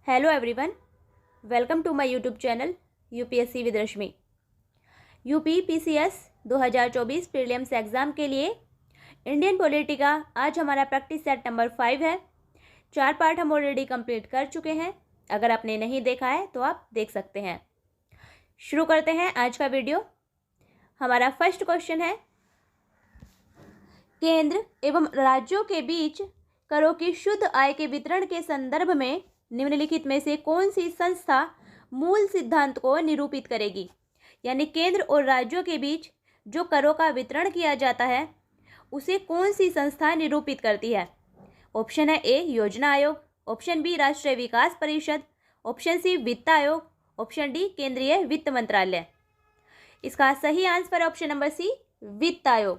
Hello everyone, welcome to my YouTube channel UPSC with Rashmi. UP PCS 2024 prelims exam के लिए Indian polity का आज हमारा प्रैक्टिस सेट नंबर 5 है। 4 पार्ट हम ऑलरेडी कंप्लीट कर चुके हैं। अगर आपने नहीं देखा है तो आप देख सकते हैं। शुरू करते हैं आज का वीडियो। हमारा फर्स्ट क्वेश्चन है, केंद्र एवं राज्यों के बीच करों की शुद्ध आय के वितरण के संदर्भ में निम्नलिखित में से कौन सी संस्था मूल सिद्धांत को निरूपित करेगी। यानी केंद्र और राज्यों के बीच जो करों का वितरण किया जाता है उसे कौन सी संस्था निरूपित करती है। ऑप्शन है ए योजना आयोग, ऑप्शन बी राष्ट्रीय विकास परिषद, ऑप्शन सी वित्त आयोग, ऑप्शन डी केंद्रीय वित्त मंत्रालय। इसका सही आंसर है ऑप्शन नंबर सी वित्त आयोग।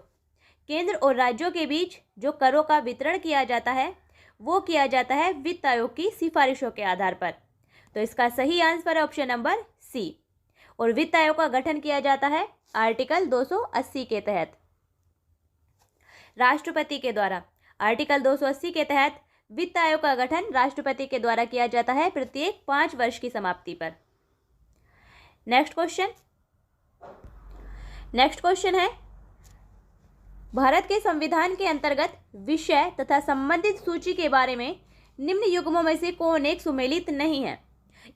केंद्र और राज्यों के बीच जो करों का वितरण किया जाता है वो किया जाता है वित्त आयोग की सिफारिशों के आधार पर। तो इसका सही आंसर है ऑप्शन नंबर सी। और वित्त आयोग का गठन किया जाता है आर्टिकल 280 के तहत, राष्ट्रपति के द्वारा। आर्टिकल 280 के तहत वित्त आयोग का गठन राष्ट्रपति के द्वारा किया जाता है प्रत्येक 5 वर्ष की समाप्ति पर। नेक्स्ट क्वेश्चन है, भारत के संविधान के अंतर्गत विषय तथा संबंधित सूची के बारे में निम्न युग्मों में से कौन एक सुमेलित नहीं है।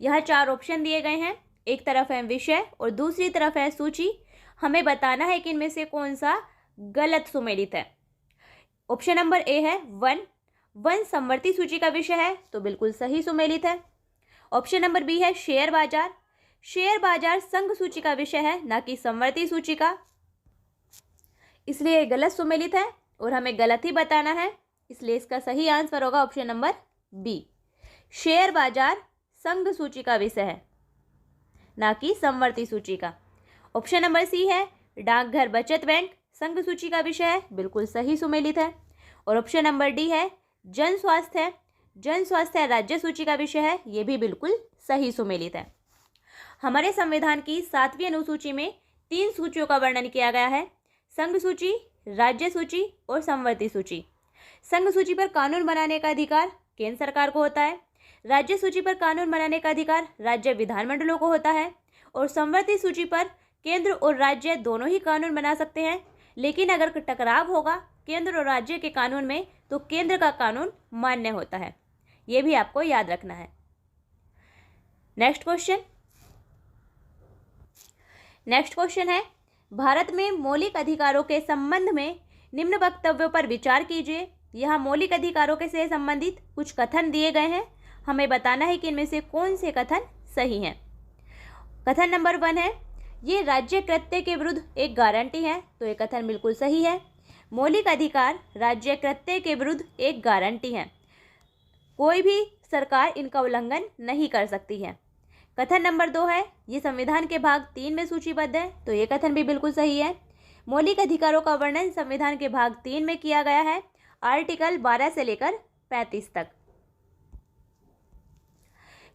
यह 4 ऑप्शन दिए गए हैं। एक तरफ है विषय और दूसरी तरफ है सूची। हमें बताना है कि इनमें से कौन सा गलत सुमेलित है। ऑप्शन नंबर ए है वन समवर्ती सूची का विषय है, तो बिल्कुल सही सुमेलित है। ऑप्शन नंबर बी है शेयर बाजार संघ सूची का विषय है, ना कि समवर्ती सूची का, इसलिए गलत सुमेलित है और हमें गलत ही बताना है। इसलिए इसका सही आंसर होगा ऑप्शन नंबर बी, शेयर बाजार संघ सूची का विषय है, ना कि समवर्ती सूची का। ऑप्शन नंबर सी है डाकघर बचत बैंक संघ सूची का विषय है, बिल्कुल सही सुमेलित है। और ऑप्शन नंबर डी है जन स्वास्थ्य राज्य सूची का विषय है, ये भी बिल्कुल सही सुमेलित है। हमारे संविधान की 7वीं अनुसूची में 3 सूचियों का वर्णन किया गया है, संघ सूची, राज्य सूची और समवर्ती सूची। संघ सूची पर कानून बनाने का अधिकार केंद्र सरकार को होता है, राज्य सूची पर कानून बनाने का अधिकार राज्य विधानमंडलों को होता है, और समवर्ती सूची पर केंद्र और राज्य दोनों ही कानून बना सकते हैं। लेकिन अगर टकराव होगा केंद्र और राज्य के कानून में तो केंद्र का कानून मान्य होता है, ये भी आपको याद रखना है। नेक्स्ट क्वेश्चन है, भारत में मौलिक अधिकारों के संबंध में निम्न वक्तव्यों पर विचार कीजिए। यहाँ मौलिक अधिकारों के से संबंधित कुछ कथन दिए गए हैं। हमें बताना है कि इनमें से कौन से कथन सही हैं। कथन नंबर 1 है, ये राज्य कृत्य के विरुद्ध एक गारंटी है, तो ये कथन बिल्कुल सही है। मौलिक अधिकार राज्य कृत्य के विरुद्ध एक गारंटी है, कोई भी सरकार इनका उल्लंघन नहीं कर सकती है। कथन नंबर 2 है, ये संविधान के भाग 3 में सूचीबद्ध है, तो ये कथन भी बिल्कुल सही है। मौलिक अधिकारों का वर्णन संविधान के भाग 3 में किया गया है, आर्टिकल 12 से लेकर 35 तक।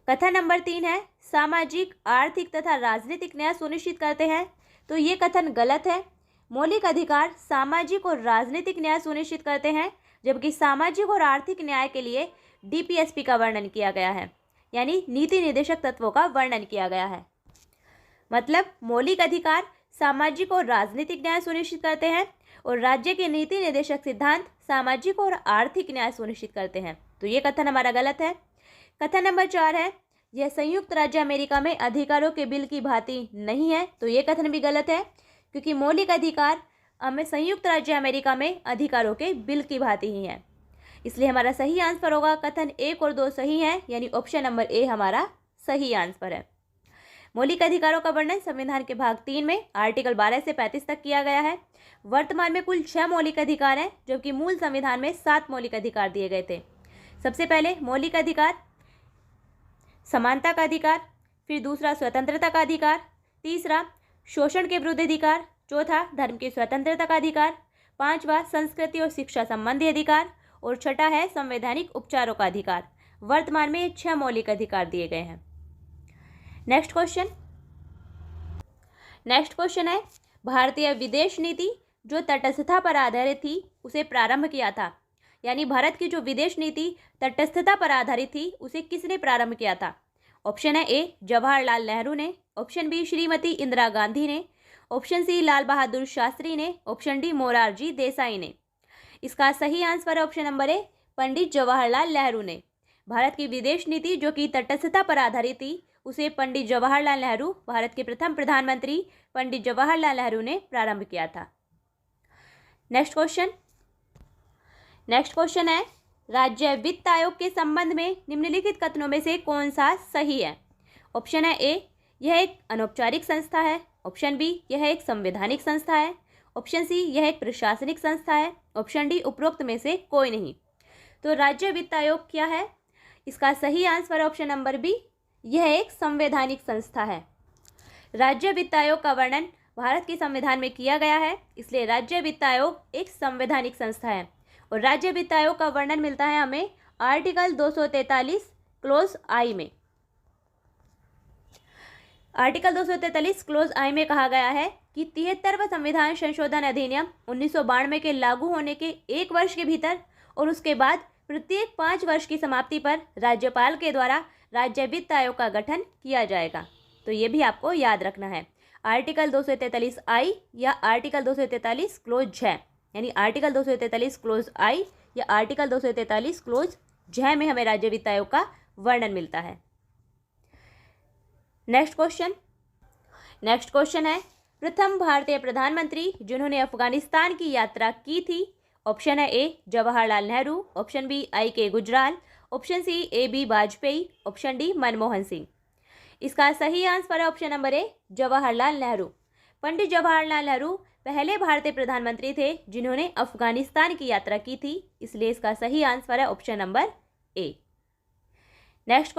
कथन नंबर 3 है, सामाजिक, आर्थिक तथा राजनीतिक न्याय सुनिश्चित करते हैं, तो ये कथन गलत है। मौलिक अधिकार सामाजिक और राजनीतिक न्याय सुनिश्चित करते हैं, जबकि सामाजिक और आर्थिक न्याय के लिए डीपीएसपी का वर्णन किया गया है, यानी नीति निर्देशक तत्वों का वर्णन किया गया है। मतलब मौलिक अधिकार सामाजिक और राजनीतिक न्याय सुनिश्चित करते हैं और राज्य के नीति निर्देशक सिद्धांत सामाजिक और आर्थिक न्याय सुनिश्चित करते हैं, तो ये कथन हमारा गलत है। कथन नंबर 4 है, यह संयुक्त राज्य अमेरिका में अधिकारों के बिल की भांति नहीं है, तो ये कथन भी गलत है, क्योंकि मौलिक अधिकार हमें संयुक्त राज्य अमेरिका में अधिकारों के बिल की भांति ही है। इसलिए हमारा सही आंसर होगा कथन 1 और 2 सही है, यानी ऑप्शन नंबर ए हमारा सही आंसर है। मौलिक अधिकारों का वर्णन संविधान के भाग 3 में आर्टिकल 12 से 35 तक किया गया है। वर्तमान में कुल 6 मौलिक अधिकार हैं, जबकि मूल संविधान में 7 मौलिक अधिकार दिए गए थे। सबसे पहले मौलिक अधिकार समानता का अधिकार, फिर दूसरा स्वतंत्रता का अधिकार, तीसरा शोषण के विरुद्ध अधिकार, चौथा धर्म की स्वतंत्रता का अधिकार, पांचवा संस्कृति और शिक्षा संबंधी अधिकार, और छठा है संवैधानिक उपचारों का अधिकार। वर्तमान में 6 मौलिक अधिकार दिए गए हैं। नेक्स्ट क्वेश्चन है, भारतीय विदेश नीति जो तटस्थता पर आधारित थी उसे प्रारंभ किया था। यानी भारत की जो विदेश नीति तटस्थता पर आधारित थी उसे किसने प्रारंभ किया था? ऑप्शन है ए जवाहरलाल नेहरू ने, ऑप्शन बी श्रीमती इंदिरा गांधी ने, ऑप्शन सी लाल बहादुर शास्त्री ने, ऑप्शन डी मोरारजी देसाई ने। इसका सही आंसर है ऑप्शन नंबर ए पंडित जवाहरलाल नेहरू ने। भारत की विदेश नीति जो कि तटस्थता पर आधारित थी उसे पंडित जवाहरलाल नेहरू, भारत के प्रथम प्रधानमंत्री पंडित जवाहरलाल नेहरू ने प्रारंभ किया था। नेक्स्ट क्वेश्चन है राज्य वित्त आयोग के संबंध में निम्नलिखित कथनों में से कौन सा सही है? ऑप्शन है ए यह एक अनौपचारिक संस्था है, ऑप्शन बी यह एक संवैधानिक संस्था है, ऑप्शन सी यह एक प्रशासनिक संस्था है, ऑप्शन डी उपरोक्त में से कोई नहीं। तो राज्य वित्त आयोग क्या है? इसका सही आंसर ऑप्शन नंबर बी, यह एक संवैधानिक संस्था है। राज्य वित्त आयोग का वर्णन भारत के संविधान में किया गया है, इसलिए राज्य वित्त आयोग एक संवैधानिक संस्था है। और राज्य वित्त आयोग का वर्णन मिलता है हमें आर्टिकल 243 क्लोज आई में। आर्टिकल 243 क्लोज आई में कहा गया है कि 73वां संविधान संशोधन अधिनियम 1992 के लागू होने के 1 वर्ष के भीतर और उसके बाद प्रत्येक 5 वर्ष की समाप्ति पर राज्यपाल के द्वारा राज्य वित्त आयोग का गठन किया जाएगा। तो ये भी आपको याद रखना है, आर्टिकल 243 आई या आर्टिकल 243 क्लोज है, यानी आर्टिकल 243 क्लोज आई या आर्टिकल 243 क्लोज जय में हमें राज्य वित्त आयोग का वर्णन मिलता है। नेक्स्ट क्वेश्चन है प्रथम भारतीय प्रधानमंत्री जिन्होंने अफगानिस्तान की यात्रा की थी। ऑप्शन है A Jawaharlal Nehru, option B I K Gujral, option C A B Vajpayee, option D Manmohan Singh. इसका सही आंसर है option number A Jawaharlal Nehru. Pandit Jawaharlal Nehru पहले भारतीय प्रधानमंत्री थे जिन्होंने अफगानिस्तान की यात्रा की थी, इसलिए इसका सही आंसर है ऑप्शन नंबर ए। नेक्स्ट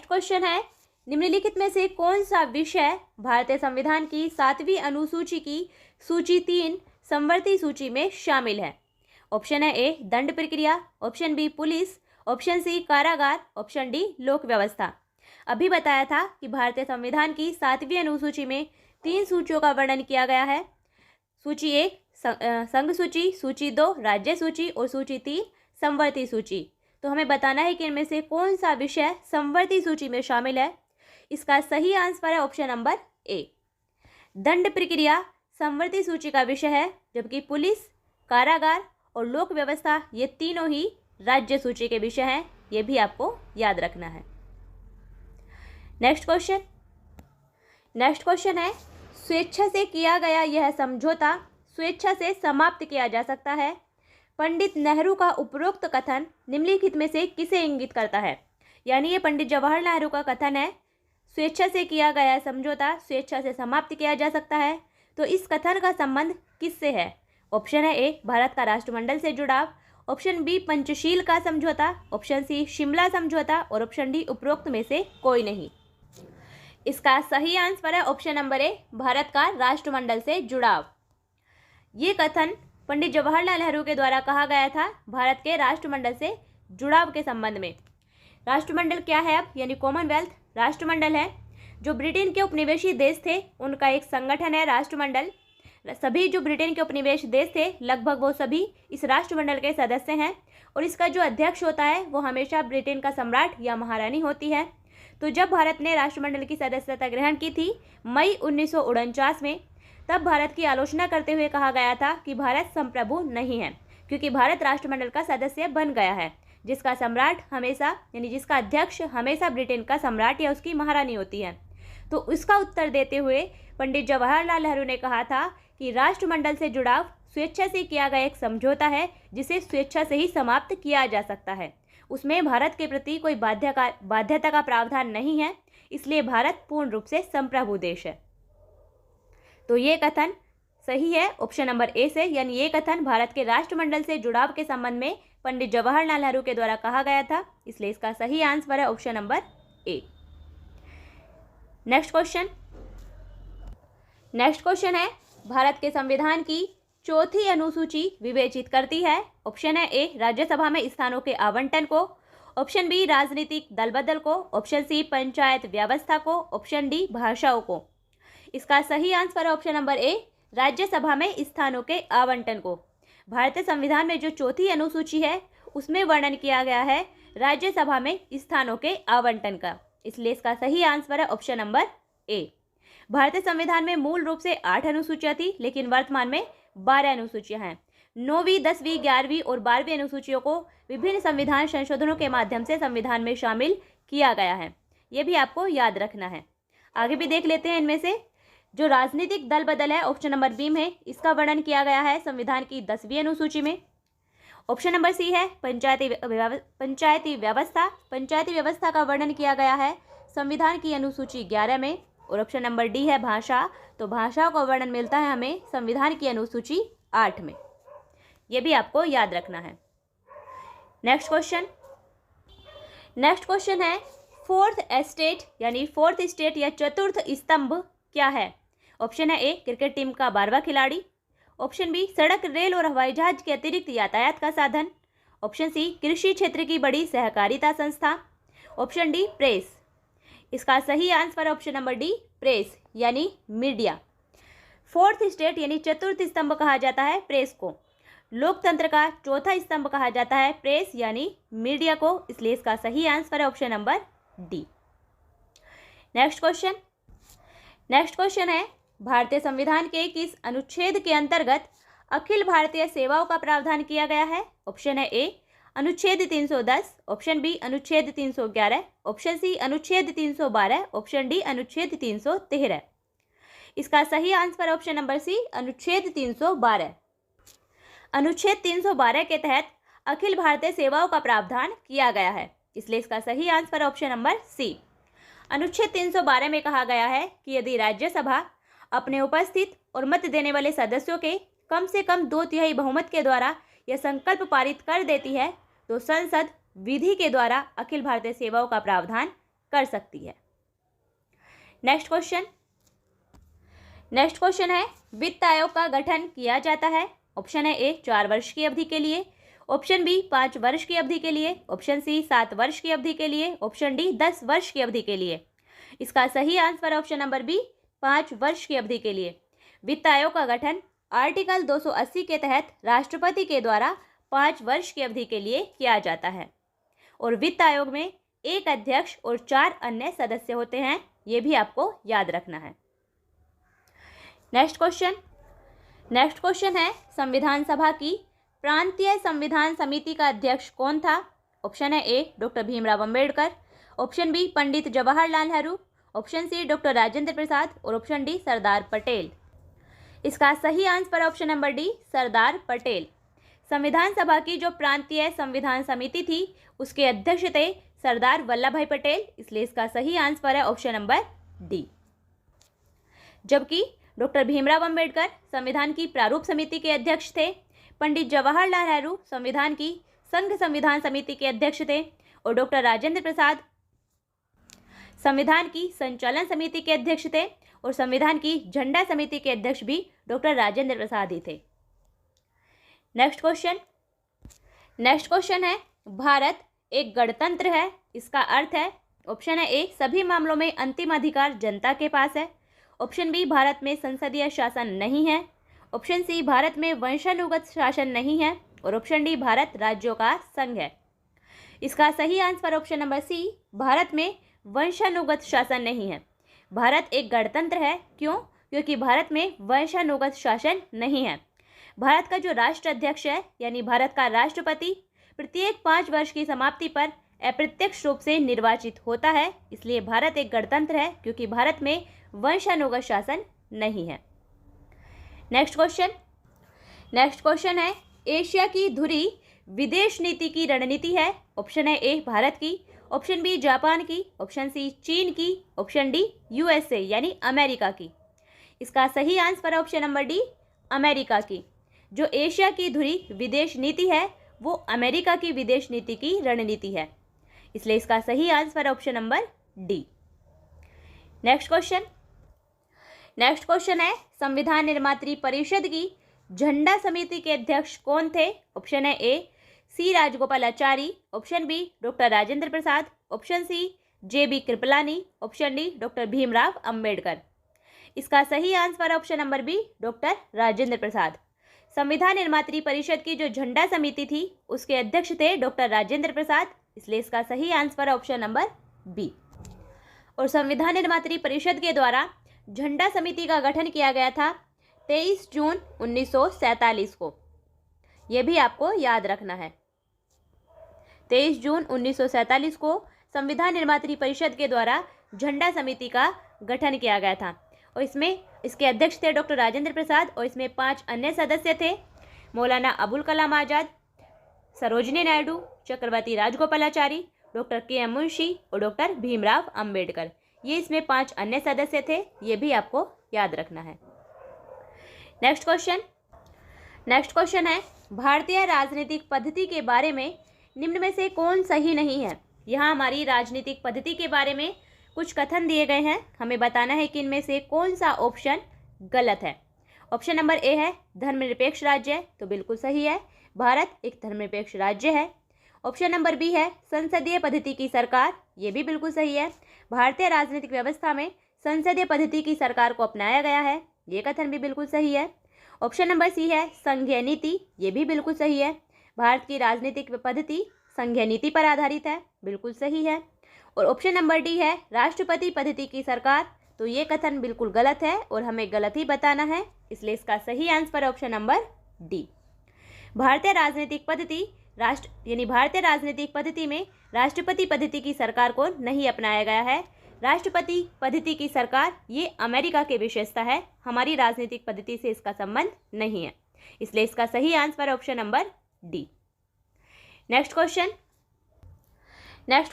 क्वेश्चन है निम्नलिखित में से कौन सा विषय भारतीय संविधान की 7वीं अनुसूची की सूची 3 समवर्ती सूची में शामिल है? ऑप्शन है ए दंड प्रक्रिया, option B police, option C कारागार, ऑप्शन डी लोक व्यवस्था। अभी बताया था कि भारतीय संविधान की 7वीं अनुसूची में 3 सूचियों का वर्णन किया गया है। सूची 1 संघ सूची, सूची 2 राज्य सूची और सूची 3 समवर्ती सूची। तो हमें बताना है कि इनमें से कौन सा विषय समवर्ती सूची में शामिल है। इसका सही आंसर है ऑप्शन नंबर ए दंड प्रक्रिया समवर्ती सूची का विषय है, जबकि पुलिस, कारागार और लोक व्यवस्था ये तीनों ही राज्य सूची के विषय हैं। ये भी आपको याद रखना है। नेक्स्ट क्वेश्चन है स्वेच्छा से किया गया यह समझौता स्वेच्छा से समाप्त किया जा सकता है। पंडित नेहरू का उपरोक्त कथन निम्नलिखित में से किसे इंगित करता है? यानी ये पंडित जवाहरलाल नेहरू का कथन है, स्वेच्छा से किया गया समझौता स्वेच्छा से समाप्त किया जा सकता है। तो इस कथन का संबंध किससे है? ऑप्शन है ए भारत का राष्ट्रमंडल से जुड़ाव, ऑप्शन बी पंचशील का समझौता, ऑप्शन सी शिमला समझौता और ऑप्शन डी उपरोक्त में से कोई नहीं। इसका सही आंसर है ऑप्शन नंबर ए भारत का राष्ट्रमंडल से जुड़ाव। ये कथन पंडित जवाहरलाल नेहरू के द्वारा कहा गया था भारत के राष्ट्रमंडल से जुड़ाव के संबंध में। राष्ट्रमंडल क्या है अब? यानी कॉमनवेल्थ राष्ट्रमंडल है। जो ब्रिटेन के उपनिवेशी देश थे उनका एक संगठन है राष्ट्रमंडल। सभी जो ब्रिटेन के उपनिवेश देश थे लगभग वो सभी इस राष्ट्रमंडल के सदस्य हैं और इसका जो अध्यक्ष होता है वो हमेशा ब्रिटेन का सम्राट या महारानी होती है। तो जब भारत ने राष्ट्रमंडल की सदस्यता ग्रहण की थी मई 1949 में, तब भारत की आलोचना करते हुए कहा गया था कि भारत संप्रभु नहीं है, क्योंकि भारत राष्ट्रमंडल का सदस्य बन गया है जिसका सम्राट हमेशा यानी जिसका अध्यक्ष हमेशा ब्रिटेन का सम्राट या उसकी महारानी होती है। तो इसका उत्तर देते हुए पंडित जवाहरलाल नेहरू ने कहा था कि राष्ट्रमंडल से जुड़ाव स्वेच्छा से किया गया एक समझौता है जिसे स्वेच्छा से ही समाप्त किया जा सकता है। उसमें भारत के प्रति कोई बाध्यता का प्रावधान नहीं है, इसलिए भारत पूर्ण रूप से संप्रभु देश है। तो ये कथन सही है ऑप्शन नंबर ए से, यानी ये कथन भारत के राष्ट्रमंडल से जुड़ाव के संबंध में पंडित जवाहरलाल नेहरू के द्वारा कहा गया था, इसलिए इसका सही आंसर है ऑप्शन नंबर ए। नेक्स्ट क्वेश्चन है भारत के संविधान की चौथी अनुसूची विवेचित करती है। ऑप्शन है ए राज्यसभा में स्थानों के आवंटन को, ऑप्शन बी राजनीतिक दल बदल को, ऑप्शन सी पंचायत व्यवस्था को, ऑप्शन डी भाषाओं को। इसका सही आंसर है ऑप्शन नंबर ए राज्यसभा में स्थानों के आवंटन को। भारतीय संविधान में जो चौथी अनुसूची है उसमें वर्णन किया गया है राज्यसभा में स्थानों के आवंटन का, इसलिए इसका सही आंसर है ऑप्शन नंबर ए। भारतीय संविधान में मूल रूप से 8 अनुसूचियां थी, लेकिन वर्तमान में 12 अनुसूचियां हैं। 9वीं, 10वीं, 11वीं और 12वीं अनुसूचियों को विभिन्न संविधान संशोधनों के माध्यम से संविधान में शामिल किया गया है, ये भी आपको याद रखना है। आगे भी देख लेते हैं। इनमें से जो राजनीतिक दल बदल है ऑप्शन नंबर बी में, इसका वर्णन किया गया है संविधान की 10वीं अनुसूची में। ऑप्शन नंबर सी है पंचायती व्यवस्था। पंचायती व्यवस्था का वर्णन किया गया है संविधान की अनुसूची 11 में। और ऑप्शन नंबर डी है भाषा। तो भाषा का वर्णन मिलता है हमें संविधान की अनुसूची 8 में, यह भी आपको याद रखना है। नेक्स्ट क्वेश्चन है फोर्थ एस्टेट यानी फोर्थ स्टेट या चतुर्थ स्तंभ क्या है। ऑप्शन है ए क्रिकेट टीम का 12वां खिलाड़ी। ऑप्शन बी सड़क, रेल और हवाई जहाज के अतिरिक्त यातायात का साधन। ऑप्शन सी कृषि क्षेत्र की बड़ी सहकारिता संस्था। Option D press. इसका सही answer option number D press यानी मीडिया। फोर्थ स्टेट यानी चतुर्थ स्तंभ कहा जाता है प्रेस को। लोकतंत्र का चौथा स्तंभ कहा जाता है प्रेस यानी मीडिया को, इसलिए इसका सही आंसर है option number D. Next question है भारतीय संविधान के किस अनुच्छेद के अंतर्गत अखिल भारतीय सेवाओं का प्रावधान किया गया है। ऑप्शन है ए अनुच्छेद 310। ऑप्शन बी अनुच्छेद 311। ऑप्शन सी अनुच्छेद 312। ऑप्शन डी अनुच्छेद 313। इसका सही आंसर ऑप्शन नंबर सी अनुच्छेद 312। अनुच्छेद 312 के तहत अखिल भारतीय सेवाओं का प्रावधान किया गया है, इसलिए इसका सही आंसर ऑप्शन नंबर सी। अनुच्छेद 312 में कहा गया है कि यदि राज्यसभा अपने उपस्थित और मत देने वाले सदस्यों के कम से कम 2/3 बहुमत के द्वारा यह संकल्प पारित कर देती है तो संसद विधि के द्वारा अखिल भारतीय सेवाओं का प्रावधान कर सकती है। नेक्स्ट क्वेश्चन है वित्त आयोग का गठन किया जाता है। ऑप्शन है ए 4 वर्ष की अवधि के लिए। ऑप्शन बी 5 वर्ष की अवधि के लिए। ऑप्शन सी 7 वर्ष की अवधि के लिए। ऑप्शन डी 10 वर्ष की अवधि के लिए। इसका सही आंसर ऑप्शन नंबर बी 5 वर्ष की अवधि के लिए। वित्त आयोग का गठन आर्टिकल 280 के तहत राष्ट्रपति के द्वारा 5 वर्ष की अवधि के लिए किया जाता है और वित्त आयोग में 1 अध्यक्ष और 4 अन्य सदस्य होते हैं, ये भी आपको याद रखना है। नेक्स्ट क्वेश्चन है संविधान सभा की प्रांतीय संविधान समिति का अध्यक्ष कौन था। ऑप्शन है A doctor Bhimrao Ambedkar. Option B Pandit Jawaharlal Nehru. Option C doctor Rajendra Prasad और ऑप्शन डी सरदार पटेल। इसका सही answer option number D Sardar Patel. संविधान सभा की जो प्रांतीय संविधान समिति थी उसके अध्यक्ष थे सरदार वल्लभ भाई पटेल, इसलिए इसका सही आंसर है ऑप्शन नंबर डी। जबकि डॉक्टर भीमराव अंबेडकर संविधान की प्रारूप समिति के अध्यक्ष थे, पंडित जवाहरलाल नेहरू संविधान की संघ संविधान समिति के अध्यक्ष थे और डॉक्टर राजेंद्र प्रसाद संविधान की संचालन समिति के अध्यक्ष थे और संविधान की झंडा समिति के अध्यक्ष भी डॉक्टर राजेंद्र प्रसाद ही थे। नेक्स्ट क्वेश्चन है भारत एक गणतंत्र है, इसका अर्थ है। ऑप्शन है ए सभी मामलों में अंतिम अधिकार जनता के पास है। ऑप्शन बी भारत में संसदीय शासन नहीं है। ऑप्शन सी भारत में वंशानुगत शासन नहीं है और ऑप्शन डी भारत राज्यों का संघ है। इसका सही answer option number C Bharat में वंशानुगत शासन नहीं है। भारत एक गणतंत्र है, क्यों? क्योंकि भारत में वंशानुगत शासन नहीं है। भारत का जो राष्ट्राध्यक्ष है यानी भारत का राष्ट्रपति प्रत्येक 5 वर्ष की समाप्ति पर अप्रत्यक्ष रूप से निर्वाचित होता है, इसलिए भारत एक गणतंत्र है क्योंकि भारत में वंशानुगत शासन नहीं है। नेक्स्ट क्वेश्चन है एशिया की धुरी विदेश नीति की रणनीति है। ऑप्शन है ए भारत की। ऑप्शन बी जापान की। ऑप्शन सी चीन की। ऑप्शन डी यूएसए यानी अमेरिका की। इसका सही answer option number D America की। जो एशिया की धुरी विदेश नीति है वो अमेरिका की विदेश नीति की रणनीति है, इसलिए इसका सही answer option number D. Next question है संविधान निर्मात्री परिषद की झंडा समिति के अध्यक्ष कौन थे। ऑप्शन है A C Rajagopalachari. Option B doctor Rajendra Prasad. Option C JB Kripalani. Option D doctor Bhimrao Ambedkar. इसका सही answer option number B doctor Rajendra Prasad. संविधान निर्मात्री परिषद की जो झंडा समिति थी उसके अध्यक्ष थे डॉक्टर राजेंद्र प्रसाद, इसलिए इसका सही आंसर है ऑप्शन नंबर बी। और संविधान निर्मात्री परिषद के द्वारा झंडा समिति का गठन किया गया था 23 जून 1947 को, यह भी आपको याद रखना है। 23 जून 1947 को संविधान निर्मात्री परिषद के द्वारा झंडा समिति का गठन किया गया था और इसमें इसके अध्यक्ष थे डॉक्टर राजेंद्र प्रसाद और इसमें 5 अन्य सदस्य थे, मौलाना अबुल कलाम आज़ाद, सरोजिनी नायडू, चक्रवर्ती राजगोपालाचारी, डॉक्टर के.एम. मुंशी और डॉक्टर भीमराव अंबेडकर। ये इसमें 5 अन्य सदस्य थे, ये भी आपको याद रखना है। नेक्स्ट क्वेश्चन है भारतीय राजनीतिक पद्धति के बारे में निम्न में से कौन सही नहीं है। यहाँ हमारी राजनीतिक पद्धति के बारे में कुछ कथन दिए गए हैं, हमें बताना है कि इनमें से कौन सा ऑप्शन गलत है। ऑप्शन नंबर ए है धर्मनिरपेक्ष राज्य, तो बिल्कुल सही है, भारत एक धर्मनिरपेक्ष राज्य है। ऑप्शन नंबर बी है संसदीय पद्धति की सरकार, ये भी बिल्कुल सही है, भारतीय राजनीतिक व्यवस्था में संसदीय पद्धति की सरकार को अपनाया गया है, ये कथन भी बिल्कुल सही है। ऑप्शन नंबर सी है संघीय नीति, ये भी बिल्कुल सही है, भारत की राजनीतिक पद्धति संघीय नीति पर आधारित है, बिल्कुल सही है। और ऑप्शन नंबर डी है राष्ट्रपति पद्धति की सरकार, तो ये कथन बिल्कुल गलत है और हमें गलत ही बताना है, इसलिए इसका सही आंसर है ऑप्शन नंबर डी। भारतीय राजनीतिक पद्धति भारतीय राजनीतिक पद्धति में राष्ट्रपति पद्धति की सरकार को नहीं अपनाया गया है। राष्ट्रपति पद्धति की सरकार ये अमेरिका की विशेषता है, हमारी राजनीतिक पद्धति से इसका संबंध नहीं है, इसलिए इसका सही आंसर है option number D. Next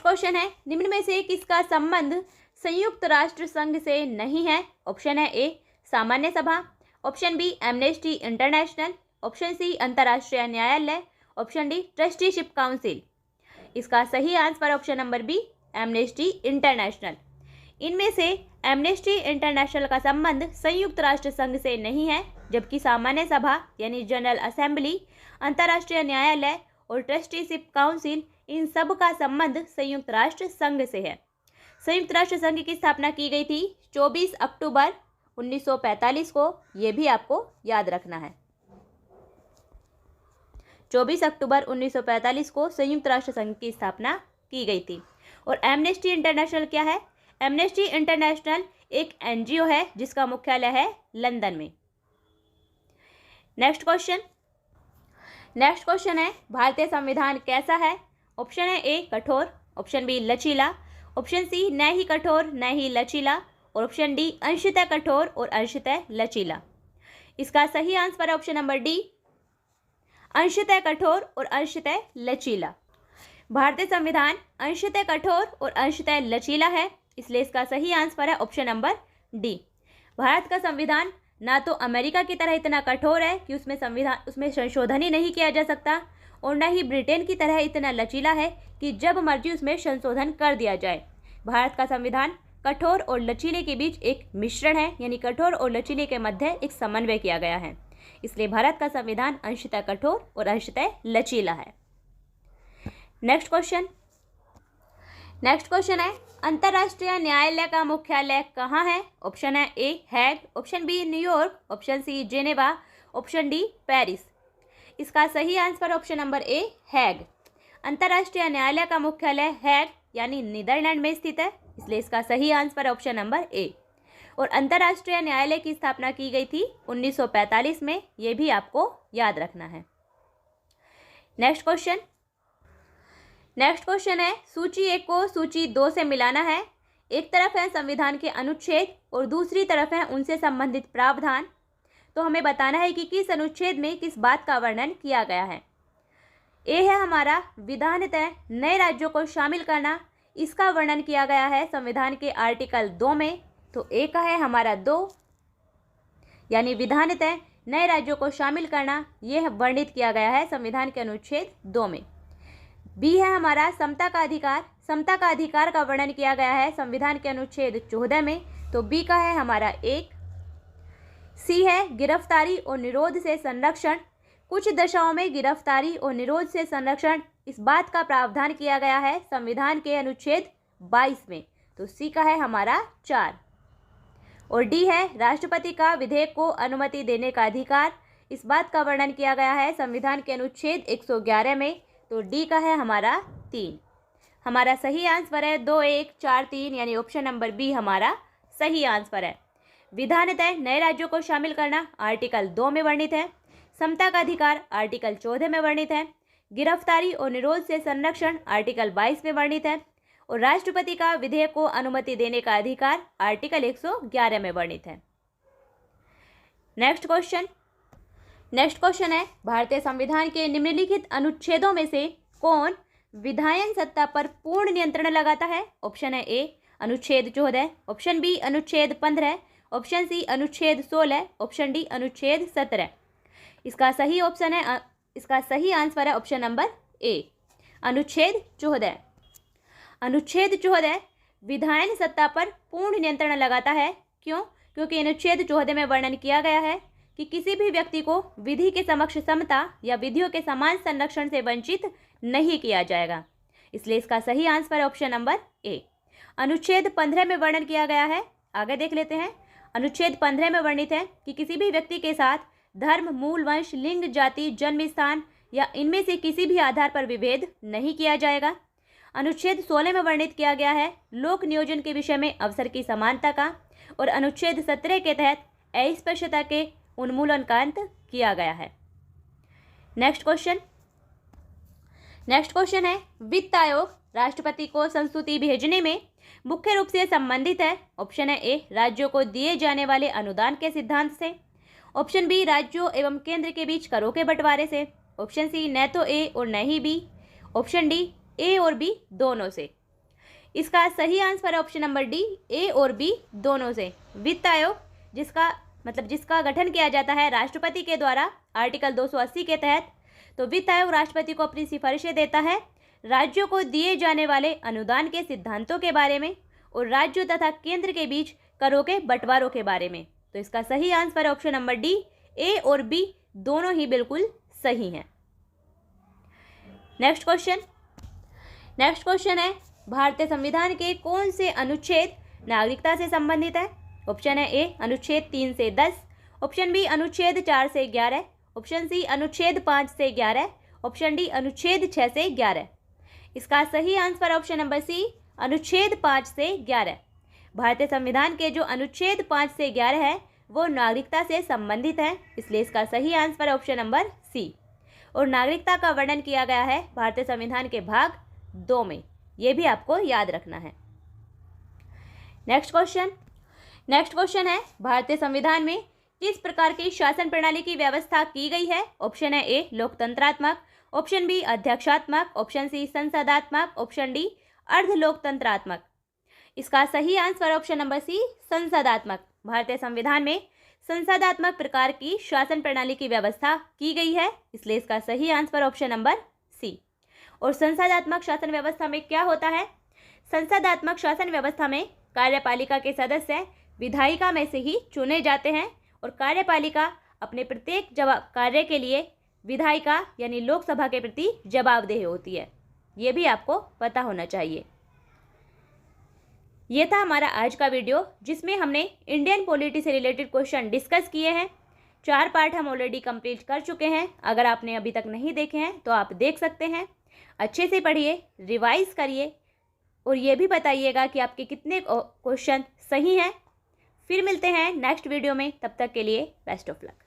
question है निम्न में से किसका संबंध संयुक्त राष्ट्र संघ से नहीं है। ऑप्शन है ए सामान्य सभा, option B Amnesty International, option C अंतर्राष्ट्रीय न्यायालय, ऑप्शन डी ट्रस्टीशिप काउंसिल। इसका सही answer option number B Amnesty International. इनमें से एमनेस्टी इंटरनेशनल का संबंध संयुक्त राष्ट्र संघ से नहीं है, जबकि सामान्य सभा यानी जनरल असेंबली, अंतर्राष्ट्रीय न्यायालय और ट्रस्टीशिप काउंसिल इन सब का संबंध संयुक्त राष्ट्र संघ से है। संयुक्त राष्ट्र संघ की स्थापना की गई थी 24 अक्टूबर 1945 को, यह भी आपको याद रखना है। 24 अक्टूबर 1945 को संयुक्त राष्ट्र संघ की स्थापना की गई थी। और एमनेस्टी इंटरनेशनल क्या है? एमनेस्टी इंटरनेशनल एक एनजीओ है जिसका मुख्यालय है लंदन में। नेक्स्ट क्वेश्चन है भारतीय संविधान कैसा है। ऑप्शन है ए कठोर, ऑप्शन बी लचीला, ऑप्शन सी न ही कठोर न ही लचीला और ऑप्शन डी अंशतः कठोर और अंशतः लचीला। इसका सही आंसर है ऑप्शन नंबर डी अंशतः कठोर और अंशतः लचीला। भारतीय संविधान अंशतः कठोर और अंशतः लचीला है, इसलिए इसका सही आंसर है ऑप्शन नंबर डी। भारत का संविधान ना तो अमेरिका की तरह इतना कठोर है कि उसमें संशोधन ही नहीं किया जा सकता और न ही ब्रिटेन की तरह इतना लचीला है कि जब मर्जी उसमें संशोधन कर दिया जाए। भारत का संविधान कठोर और लचीले के बीच एक मिश्रण है, यानी कठोर और लचीले के मध्य एक समन्वय किया गया है, इसलिए भारत का संविधान अंशतः कठोर और अंशतः लचीला है। नेक्स्ट क्वेश्चन है अंतर्राष्ट्रीय न्यायालय का मुख्यालय कहाँ है। ऑप्शन है A Hague, option B New York, option C Geneva, option D Paris. इसका सही answer option number A Hague. अंतर्राष्ट्रीय न्यायालय का मुख्यालय हैग यानी नीदरलैंड में स्थित है, इसलिए इसका सही आंसर ऑप्शन नंबर ए। और अंतर्राष्ट्रीय न्यायालय की स्थापना की गई थी 1945 में, यह भी आपको याद रखना है। नेक्स्ट क्वेश्चन है सूची 1 को सूची 2 से मिलाना है। एक तरफ है संविधान के अनुच्छेद और दूसरी तरफ है उनसे संबंधित प्रावधान, तो हमें बताना है कि किस अनुच्छेद में किस बात का वर्णन किया गया है। ए है हमारा विधानतः नए राज्यों को शामिल करना, इसका वर्णन किया गया है संविधान के आर्टिकल 2 में, तो ए का है हमारा 2 यानी विधानतः नए राज्यों को शामिल करना, यह वर्णित किया गया है संविधान के अनुच्छेद 2 में। बी है हमारा समता का अधिकार, समता का अधिकार का वर्णन किया गया है संविधान के अनुच्छेद 14 में, तो बी का है हमारा 1। सी है गिरफ्तारी और निरोध से संरक्षण, कुछ दशाओं में गिरफ्तारी और निरोध से संरक्षण, इस बात का प्रावधान किया गया है संविधान के अनुच्छेद 22 में, तो सी का है हमारा 4। और डी है राष्ट्रपति का विधेयक को अनुमति देने का अधिकार, इस बात का वर्णन किया गया है संविधान के अनुच्छेद 111 में। तो डी का है हमारा 3। हमारा सही आंसर है 2, 1, 4, 3 यानी ऑप्शन नंबर बी हमारा सही आंसर है। विधानतः नए राज्यों को शामिल करना आर्टिकल 2 में वर्णित है। समता का अधिकार आर्टिकल 14 में वर्णित है। गिरफ्तारी और निरोध से संरक्षण आर्टिकल 22 में वर्णित है। और राष्ट्रपति का विधेयक को अनुमति देने का अधिकार आर्टिकल 111 में वर्णित है। नेक्स्ट क्वेश्चन है भारतीय संविधान के निम्नलिखित अनुच्छेदों में से कौन विधायन सत्ता पर पूर्ण नियंत्रण लगाता है? ऑप्शन है ए अनुच्छेद 14, ऑप्शन बी अनुच्छेद 15, ऑप्शन सी अनुच्छेद 16, ऑप्शन डी अनुच्छेद 17। इसका सही आंसर है ऑप्शन नंबर ए अनुच्छेद 14। अनुच्छेद 14 विधायन सत्ता पर पूर्ण नियंत्रण लगाता है। क्यों? क्योंकि अनुच्छेद 14 में वर्णन किया गया है कि किसी भी व्यक्ति को विधि के समक्ष समता या विधियों के समान संरक्षण से वंचित नहीं किया जाएगा। इसलिए इसका सही आंसर है ऑप्शन नंबर ए। अनुच्छेद 15 में वर्णन किया गया है, आगे देख लेते हैं। अनुच्छेद 15 में वर्णित है कि किसी भी व्यक्ति के साथ धर्म, मूल वंश, लिंग, जाति, जन्म स्थान या इनमें से किसी भी आधार पर विभेद नहीं किया जाएगा। अनुच्छेद 16 में वर्णित किया गया है लोक नियोजन के विषय में अवसर की समानता का। और अनुच्छेद 17 के तहत अस्पृश्यता के उन्मूलन का अंत किया गया है। नेक्स्ट क्वेश्चन है वित्त आयोग राष्ट्रपति को संस्तुति भेजने में मुख्य रूप से संबंधित है। ऑप्शन है ए राज्यों को दिए जाने वाले अनुदान के सिद्धांत से, ऑप्शन बी राज्यों एवं केंद्र के बीच करों के बंटवारे से, ऑप्शन सी न तो ए और न ही बी, ऑप्शन डी ए और बी दोनों से। इसका सही आंसर है ऑप्शन नंबर डी ए और बी दोनों से। वित्त आयोग जिसका गठन किया जाता है राष्ट्रपति के द्वारा आर्टिकल 280 के तहत। तो वित्त आयोग राष्ट्रपति को अपनी सिफारिशें देता है राज्यों को दिए जाने वाले अनुदान के सिद्धांतों के बारे में और राज्यों तथा केंद्र के बीच करों के बंटवारों के बारे में। तो इसका सही आंसर है ऑप्शन नंबर डी ए और बी दोनों ही बिल्कुल सही हैं। नेक्स्ट क्वेश्चन है भारतीय संविधान के कौन से अनुच्छेद नागरिकता से संबंधित है? ऑप्शन है ए अनुच्छेद 3 से 10, ऑप्शन बी अनुच्छेद 4 से 11, ऑप्शन सी अनुच्छेद 5 से 11, ऑप्शन डी अनुच्छेद 6 से 11। इसका सही आंसर ऑप्शन नंबर सी अनुच्छेद 5 से 11। भारतीय संविधान के जो अनुच्छेद 5 से 11 है वो नागरिकता से संबंधित है, इसलिए इसका सही आंसर है ऑप्शन नंबर सी। और नागरिकता का वर्णन किया गया है भारतीय संविधान के भाग 2 में, ये भी आपको याद रखना है। नेक्स्ट क्वेश्चन है भारतीय संविधान में किस प्रकार की शासन प्रणाली की व्यवस्था की गई है? ऑप्शन है ए लोकतंत्रात्मक, ऑप्शन बी अध्यक्षात्मक, ऑप्शन सी संसदात्मक, ऑप्शन डी अर्ध लोकतंत्रात्मक। इसका सही आंसर ऑप्शन नंबर सी संसदात्मक। भारतीय संविधान में संसदात्मक प्रकार की शासन प्रणाली की व्यवस्था की गई है, इसलिए इसका सही आंसर ऑप्शन नंबर सी। और संसदात्मक शासन व्यवस्था में क्या होता है? संसदात्मक शासन व्यवस्था में कार्यपालिका के सदस्य विधायिका में से ही चुने जाते हैं और कार्यपालिका अपने प्रत्येक कार्य के लिए विधायिका यानी लोकसभा के प्रति जवाबदेह होती है। ये भी आपको पता होना चाहिए। ये था हमारा आज का वीडियो जिसमें हमने इंडियन पॉलिटी से रिलेटेड क्वेश्चन डिस्कस किए हैं। 4 पार्ट हम ऑलरेडी कंप्लीट कर चुके हैं। अगर आपने अभी तक नहीं देखे हैं तो आप देख सकते हैं। अच्छे से पढ़िए, रिवाइज करिए और ये भी बताइएगा कि आपके कितने क्वेश्चन सही हैं। फिर मिलते हैं नेक्स्ट वीडियो में, तब तक के लिए बेस्ट ऑफ लक।